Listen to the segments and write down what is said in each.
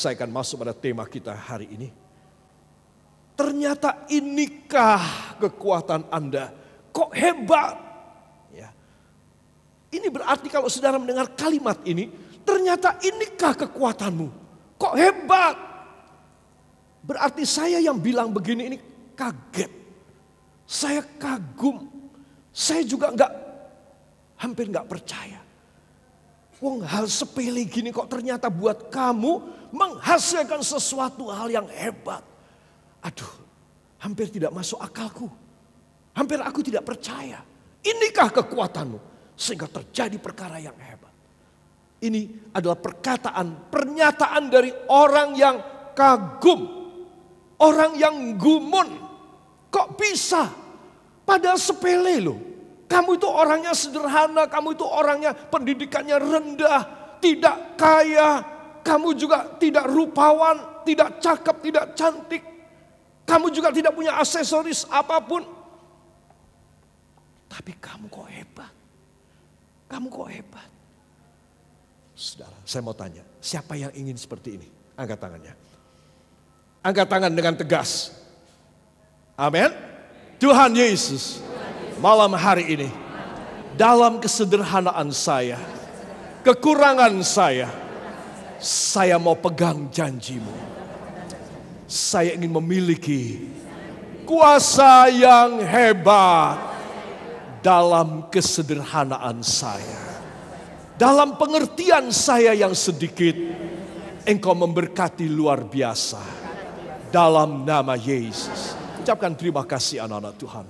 saya akan masuk pada tema kita hari ini. Ternyata inikah kekuatan Anda? Kok hebat? Ya. Ini berarti kalau saudara mendengar kalimat ini, ternyata inikah kekuatanmu? Kok hebat? Berarti saya yang bilang begini ini kaget. Saya kagum. Saya juga hampir nggak percaya. Wong hal sepele gini kok ternyata buat kamu menghasilkan sesuatu hal yang hebat. Aduh, hampir tidak masuk akalku. Hampir aku tidak percaya. Inikah kekuatanmu sehingga terjadi perkara yang hebat. Ini adalah pernyataan dari orang yang kagum. Orang yang gumun. Kok bisa? Padahal sepele loh. Kamu itu orangnya sederhana, kamu itu orangnya pendidikannya rendah, tidak kaya, kamu juga tidak rupawan, tidak cakep, tidak cantik. Kamu juga tidak punya aksesoris apapun. Tapi kamu kok hebat. Kamu kok hebat. Saudara, saya mau tanya, siapa yang ingin seperti ini? Angkat tangannya. Angkat tangan dengan tegas. Amin. Tuhan Yesus, malam hari ini, dalam kesederhanaan saya, kekurangan saya mau pegang janji-Mu. Saya ingin memiliki kuasa yang hebat dalam kesederhanaan saya. Dalam pengertian saya yang sedikit, Engkau memberkati luar biasa. Dalam nama Yesus. Ucapkan terima kasih anak-anak Tuhan.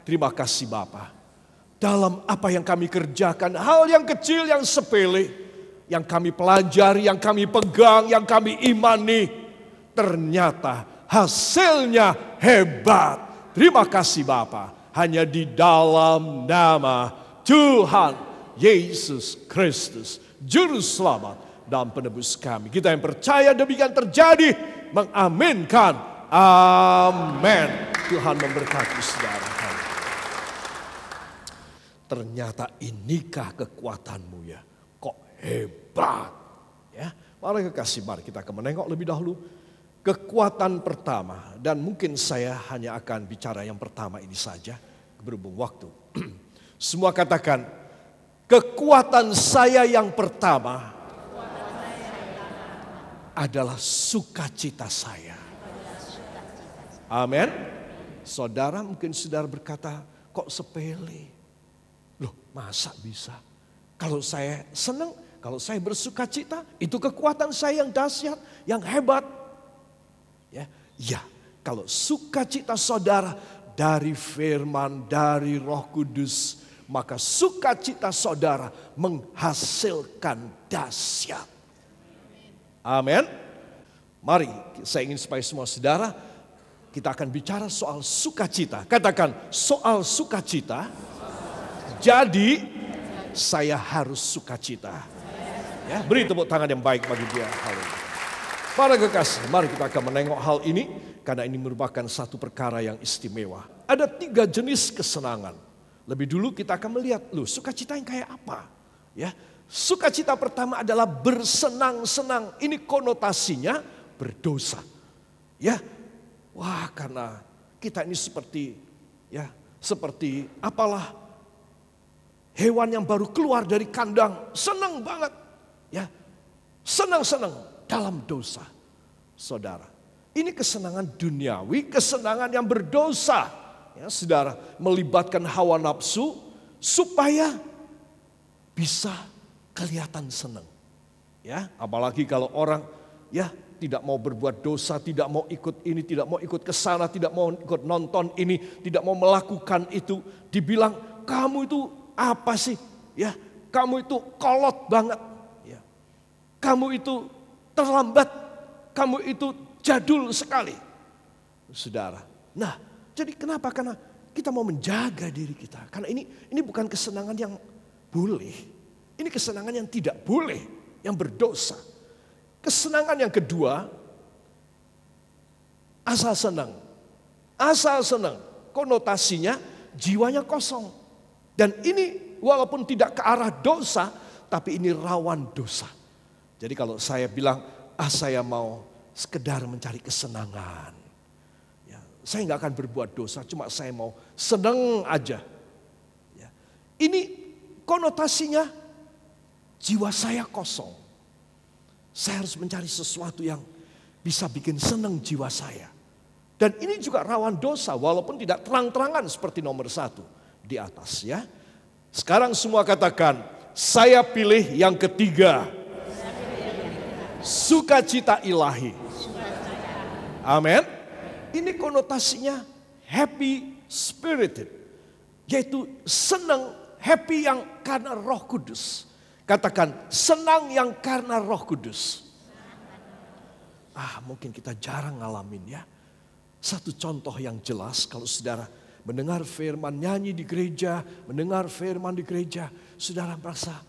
Terima kasih Bapa. Dalam apa yang kami kerjakan, hal yang kecil, yang sepele, yang kami pelajari, yang kami pegang, yang kami imani, ternyata hasilnya hebat. Terima kasih Bapa. Hanya di dalam nama Tuhan Yesus Kristus, Juru Selamat dan Penebus kami. Kita yang percaya demikian terjadi, mengaminkan. Amin. Tuhan memberkati saudara. Ternyata inikah kekuatanmu ya. Kok hebat. Ya, mari kekasih, mari kita akan menengok lebih dahulu kekuatan pertama. Dan mungkin saya hanya akan bicara yang pertama ini saja, berhubung waktu. Semua katakan, kekuatan saya yang pertama adalah sukacita saya. Amin. Saudara, mungkin saudara berkata, kok sepele? Loh, masa bisa? Kalau saya senang, kalau saya bersukacita, itu kekuatan saya yang dahsyat, yang hebat. Ya, kalau sukacita saudara dari firman, dari Roh Kudus, maka sukacita saudara menghasilkan dahsyat. Amin. Mari, saya ingin supaya semua saudara, kita akan bicara soal sukacita. Katakan, soal sukacita. Jadi, saya harus sukacita. Ya, beri tepuk tangan yang baik bagi dia. Para kekasih, mari kita akan menengok hal ini. Karena ini merupakan satu perkara yang istimewa. Ada 3 jenis kesenangan. Lebih dulu kita akan melihat, sukacita yang kayak apa? Ya, sukacita pertama adalah bersenang-senang. Ini konotasinya berdosa. Ya, wah, karena kita ini seperti apalah hewan yang baru keluar dari kandang, senang banget, ya, senang-senang dalam dosa, saudara. Ini kesenangan duniawi, kesenangan yang berdosa, ya, saudara, melibatkan hawa nafsu supaya bisa kelihatan senang, ya, apalagi kalau orang, ya, tidak mau berbuat dosa, tidak mau ikut ini, tidak mau ikut ke sana, tidak mau ikut nonton ini, tidak mau melakukan itu. Dibilang, kamu itu apa sih? Ya, kamu itu kolot banget. Ya. Kamu itu terlambat. Kamu itu jadul sekali. Saudara. Nah, jadi kenapa? Karena kita mau menjaga diri kita. Karena ini bukan kesenangan yang boleh. Ini kesenangan yang tidak boleh, yang berdosa. Kesenangan yang kedua, asal senang. Asal senang, konotasinya jiwanya kosong. Dan ini walaupun tidak ke arah dosa, tapi ini rawan dosa. Jadi kalau saya bilang Saya mau sekedar mencari kesenangan. Ya, saya nggak akan berbuat dosa, cuma saya mau senang aja. Ya, ini konotasinya jiwa saya kosong. Saya harus mencari sesuatu yang bisa bikin senang jiwa saya. Dan ini juga rawan dosa, walaupun tidak terang-terangan seperti nomor 1 di atas ya. Sekarang semua katakan, saya pilih yang ketiga. Sukacita ilahi. Amin. Ini konotasinya happy spirited. Yaitu senang, happy yang karena Roh Kudus. Katakan, senang yang karena Roh Kudus. Mungkin kita jarang ngalamin ya. Satu contoh yang jelas, kalau saudara mendengar firman, nyanyi di gereja, mendengar firman di gereja, saudara merasa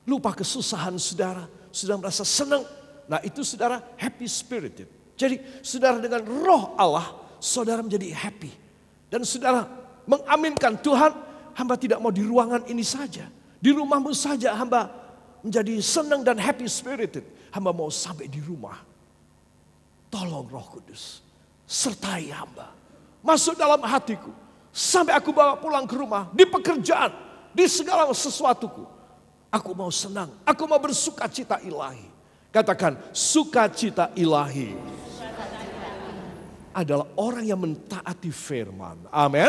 lupa kesusahan saudara merasa senang. Nah itu saudara happy spirited. Jadi saudara dengan roh Allah, saudara menjadi happy. Dan saudara mengaminkan, Tuhan, hamba tidak mau di ruangan ini saja. Di rumahmu saja hamba menjadi senang dan happy spirited. Hamba mau sampai di rumah. Tolong Roh Kudus, sertai hamba. Masuk dalam hatiku. Sampai aku bawa pulang ke rumah. Di pekerjaan, di segala sesuatuku. Aku mau senang, aku mau bersukacita ilahi. Katakan, sukacita ilahi adalah orang yang mentaati firman. Amin.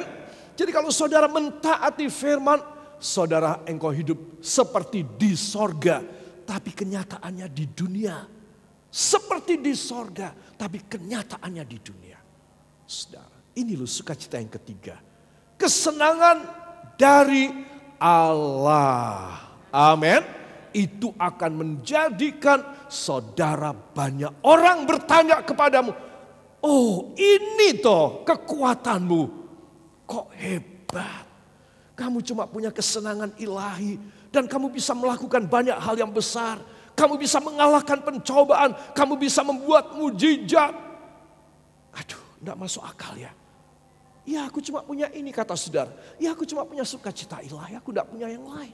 Jadi kalau saudara mentaati firman, saudara engkau hidup seperti di sorga, tapi kenyataannya di dunia. Seperti di sorga, tapi kenyataannya di dunia. Saudara, ini loh sukacita yang ketiga. Kesenangan dari Allah. Amin. Itu akan menjadikan saudara banyak orang bertanya kepadamu. Oh, ini toh kekuatanmu. Kok hebat. Kamu cuma punya kesenangan ilahi. Dan kamu bisa melakukan banyak hal yang besar. Kamu bisa mengalahkan pencobaan. Kamu bisa membuat mujizat. Aduh, enggak masuk akal ya. Ya aku cuma punya ini, kata saudara. Ya aku cuma punya sukacita ilahi. Aku enggak punya yang lain.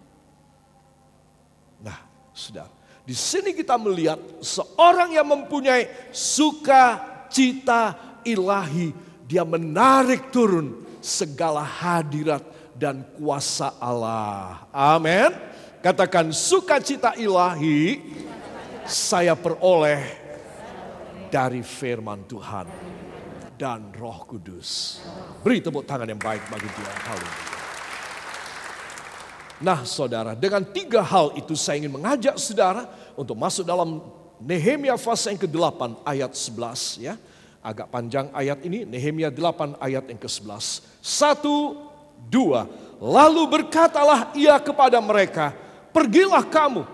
Nah, saudara, di sini kita melihat seorang yang mempunyai sukacita ilahi, dia menarik turun segala hadirat dan kuasa Allah. Amin. Katakan, sukacita ilahi saya peroleh dari firman Tuhan dan Roh Kudus. Beri tepuk tangan yang baik bagi dia. Haleluya. Nah saudara, dengan 3 hal itu saya ingin mengajak saudara untuk masuk dalam Nehemia pasal yang ke-8 ayat 11 ya. Agak panjang ayat ini, Nehemia 8 ayat yang ke-11. 1, 2. Lalu berkatalah ia kepada mereka, pergilah kamu,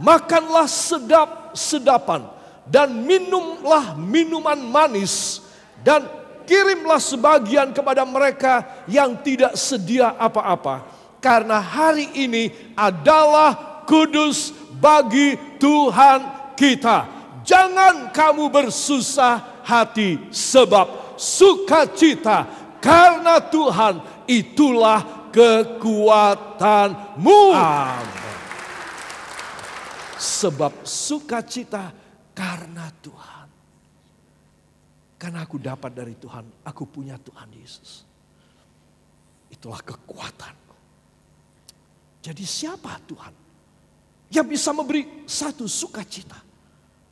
makanlah sedap-sedapan dan minumlah minuman manis dan kirimlah sebagian kepada mereka yang tidak sedia apa-apa. Karena hari ini adalah kudus bagi Tuhan kita. Jangan kamu bersusah hati, sebab sukacita karena Tuhan itulah kekuatanmu. Amin. Sebab sukacita karena Tuhan. Karena aku dapat dari Tuhan, aku punya Tuhan Yesus. Itulah kekuatan. Jadi siapa Tuhan yang bisa memberi satu sukacita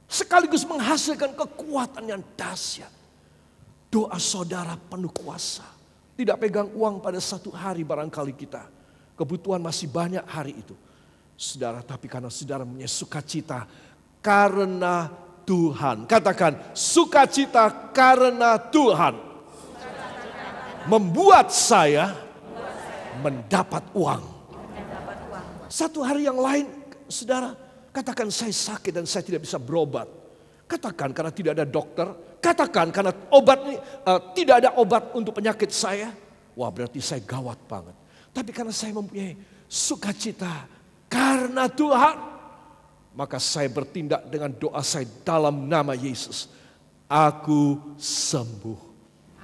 sekaligus menghasilkan kekuatan yang dahsyat? Doa saudara penuh kuasa. Tidak pegang uang pada satu hari barangkali kita. Kebutuhan masih banyak hari itu. Saudara, tapi karena saudara punya sukacita karena Tuhan. Katakan, sukacita karena Tuhan membuat saya mendapat uang. Satu hari yang lain, saudara, katakan saya sakit dan saya tidak bisa berobat. Katakan karena tidak ada dokter. Katakan karena obat ini tidak ada obat untuk penyakit saya. Wah, berarti saya gawat banget. Tapi karena saya mempunyai sukacita karena Tuhan, maka saya bertindak dengan doa saya dalam nama Yesus. Aku sembuh.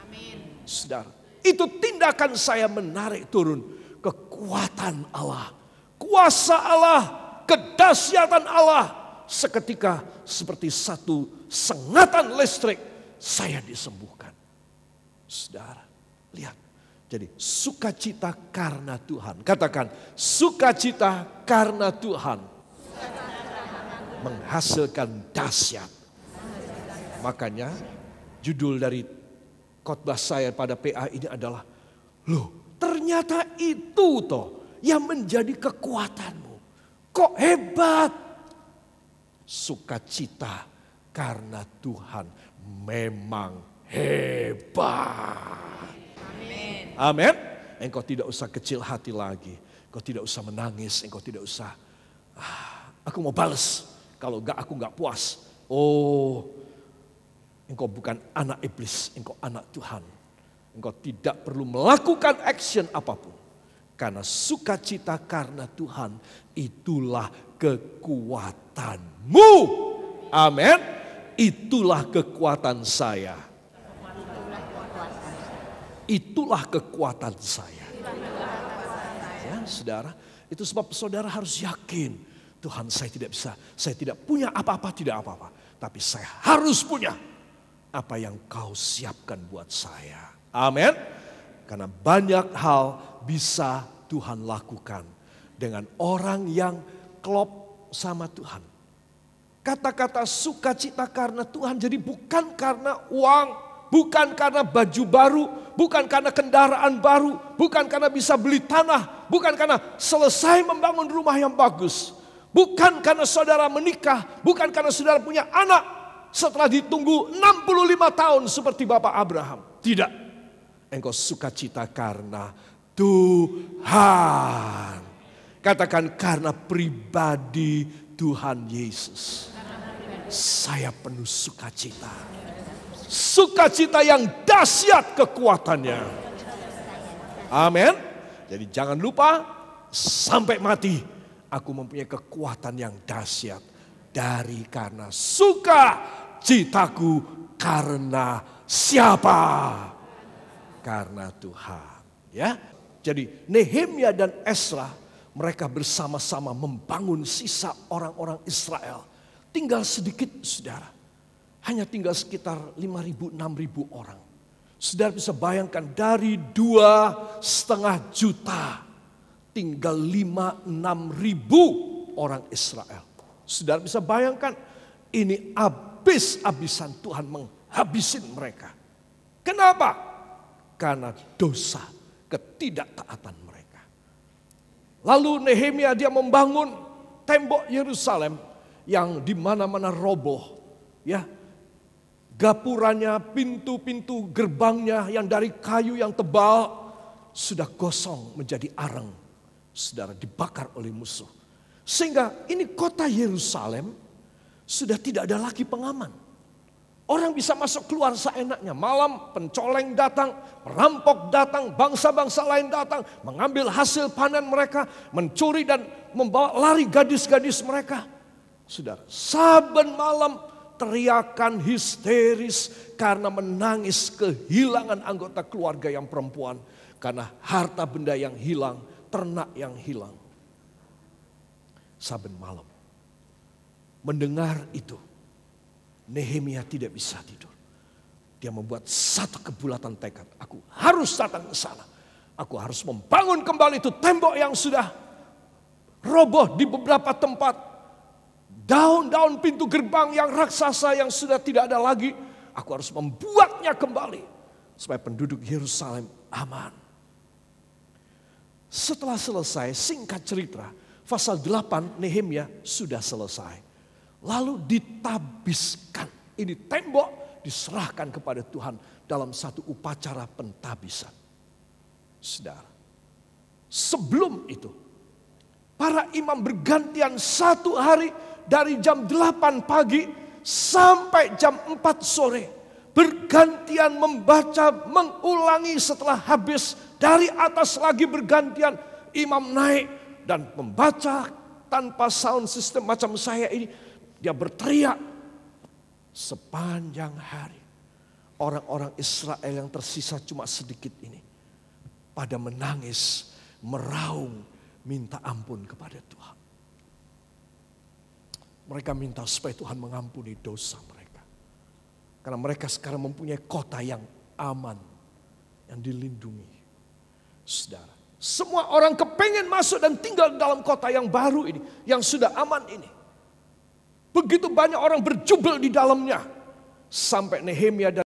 Amin. Saudara, itu tindakan saya menarik turun kekuatan Allah. Kuasa Allah, kedahsyatan Allah seketika seperti satu sengatan listrik, saya disembuhkan. Saudara, lihat. Jadi sukacita karena Tuhan. Katakan, sukacita karena Tuhan menghasilkan dahsyat. Makanya judul dari khotbah saya pada PA ini adalah, loh ternyata itu toh yang menjadi kekuatanmu. Kok hebat? Sukacita karena Tuhan memang hebat. Amin. Engkau tidak usah kecil hati lagi. Engkau tidak usah menangis. Engkau tidak usah, aku mau balas. Kalau enggak aku enggak puas. Oh, engkau bukan anak iblis. Engkau anak Tuhan. Engkau tidak perlu melakukan action apapun. Karena sukacita karena Tuhan itulah kekuatanmu. Amin. Itulah kekuatan saya. Itulah kekuatan saya. Ya, saudara, itu sebab saudara harus yakin, Tuhan saya tidak bisa, saya tidak punya apa-apa, tidak apa-apa. Tapi saya harus punya apa yang kau siapkan buat saya. Amin. Karena banyak hal bisa Tuhan lakukan dengan orang yang klop sama Tuhan. Kata-kata sukacita karena Tuhan jadi bukan karena uang, bukan karena baju baru, bukan karena kendaraan baru, bukan karena bisa beli tanah, bukan karena selesai membangun rumah yang bagus, bukan karena saudara menikah, bukan karena saudara punya anak setelah ditunggu 65 tahun seperti Bapak Abraham. Tidak. Engkau sukacita karena Tuhan. Katakan, karena pribadi Tuhan Yesus. Saya penuh sukacita. Sukacita yang dahsyat kekuatannya. Amin. Jadi jangan lupa, sampai mati aku mempunyai kekuatan yang dahsyat. Karena sukacitaku karena siapa? Karena Tuhan. Ya. Jadi Nehemia dan Ezra, mereka bersama-sama membangun sisa orang-orang Israel. Tinggal sedikit, saudara. Hanya tinggal sekitar 5.000, 6.000 orang. Saudara bisa bayangkan dari 2,5 juta, tinggal 5-6 ribu orang Israel. Saudara bisa bayangkan, ini habis-habisan Tuhan menghabisin mereka. Kenapa? Karena dosa, ketidaktaatan mereka. Lalu Nehemia dia membangun tembok Yerusalem yang di mana-mana roboh, ya. Gapuranya, pintu-pintu gerbangnya yang dari kayu yang tebal sudah gosong menjadi arang. Saudara, dibakar oleh musuh. Sehingga ini kota Yerusalem sudah tidak ada lagi pengaman. Orang bisa masuk keluar seenaknya. Malam pencoleng datang, perampok datang, bangsa-bangsa lain datang, mengambil hasil panen mereka, mencuri dan membawa lari gadis-gadis mereka. Saudara, saben malam teriakan histeris karena menangis kehilangan anggota keluarga yang perempuan. Karena harta benda yang hilang, ternak yang hilang. Saben malam. Mendengar itu, Nehemia tidak bisa tidur. Dia membuat satu kebulatan tekad. Aku harus datang ke sana. Aku harus membangun kembali itu tembok yang sudah roboh di beberapa tempat. Daun-daun pintu gerbang yang raksasa yang sudah tidak ada lagi. Aku harus membuatnya kembali. Supaya penduduk Yerusalem aman. Setelah selesai, singkat cerita, pasal 8 Nehemia sudah selesai. Lalu ditabiskan. Ini tembok diserahkan kepada Tuhan dalam satu upacara pentabisan. Saudara, sebelum itu para imam bergantian satu hari dari jam 8 pagi sampai jam 4 sore. Bergantian membaca, mengulangi setelah habis. Dari atas lagi bergantian imam naik dan membaca tanpa sound system macam saya ini. Dia berteriak sepanjang hari. Orang-orang Israel yang tersisa cuma sedikit ini. Pada menangis, meraung, minta ampun kepada Tuhan. Mereka minta supaya Tuhan mengampuni dosa mereka. Karena mereka sekarang mempunyai kota yang aman, yang dilindungi. Saudara, semua orang kepengen masuk dan tinggal dalam kota yang baru ini, yang sudah aman ini. Begitu banyak orang berjubel di dalamnya. Sampai Nehemia dan